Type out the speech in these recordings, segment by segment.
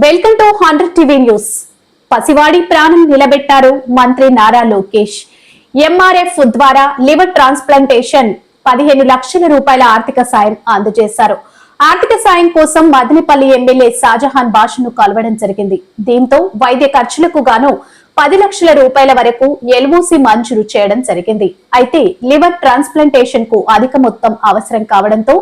Welcome to 100 TV news. పసివాడి ప్రాణం నిలబెట్టారు మంత్రి నారా లోకేష్. ఎంఆర్ఎఫ్ ద్వారా లివర్ ట్రాన్స్ప్లాంటేషన్ 15 లక్షల రూపాయల ఆర్థిక సాయం అందజేశారు. ఆర్థిక సాయం కోసం మదనపల్లి ఎమ్మెల్యే షాజహాన్ బాషను కలవడం జరిగింది. దీంతో వైద్య ఖర్చులకు గాను 10 లక్షల రూపాయల వరకు ఎల్ఓసి మంజూరు చేయడం జరిగింది. అయితే లివర్ ట్రాన్స్ప్లాంటేషన్ కు అధిక మొత్తం అవసరం కావడంతో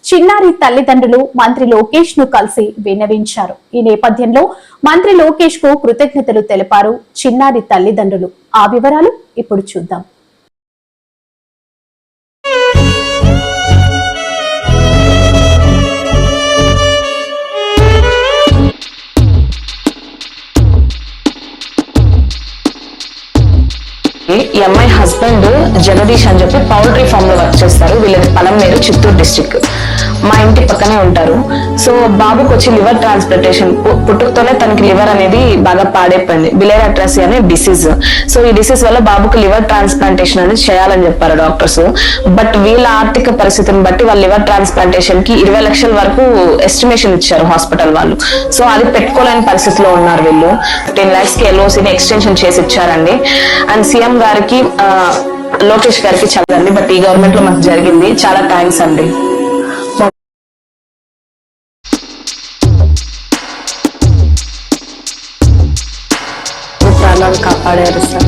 చిన్నారి తల్లిదండ్రులు మంత్రి లోకేష్ ను కలిసి విన్నవించారు. ఈ నేపథ్యంలో మంత్రి లోకేష్ కు కృతజ్ఞతలు తెలిపారు చిన్నారి తల్లిదండ్రులు. ఆ వివరాలు ఇప్పుడు చూద్దాం. ఈ అమ్మాయి హస్బెండ్ జగదీష్ అని చెప్పి పౌల్ట్రీ ఫామ్ లో వర్క్ చేస్తారు. వీళ్ళది పలంనేరు, చిత్తూరు డిస్ట్రిక్ట్. మా ఇంటి పక్కనే ఉంటారు. సో బాబుకి వచ్చి లివర్ ట్రాన్స్ప్లాంటేషన్ పుట్టుకతోనే తనకి లివర్ అనేది బాగా పాడైపోయింది. బిలియరీ అట్రాసియా అనే డిసీజ్. సో ఈ డిసీజ్ వల్ల బాబుకి లివర్ ట్రాన్స్ప్లాంటేషన్ అనేది చేయాలని చెప్పారు డాక్టర్స్. బట్ వీళ్ళ ఆర్థిక పరిస్థితిని బట్టి వాళ్ళ లివర్ ట్రాన్స్ప్లాంటేషన్ కి 20 లక్షల వరకు ఎస్టిమేషన్ ఇచ్చారు హాస్పిటల్ వాళ్ళు. సో అది పెట్టుకోలేని పరిస్థితిలో ఉన్నారు వీళ్ళు. 10 lakhs కి ఎల్ఓసిని ఎక్స్టెన్షన్ చేసి ఇచ్చారండి. అండ్ సీఎం గారికి లోకేష్ గారికి చదవండి. బట్ ఈ గవర్నమెంట్ లో మాకు జరిగింది. చాలా థ్యాంక్స్ అండి. ప్రాణాలు కాపాడారు సార్.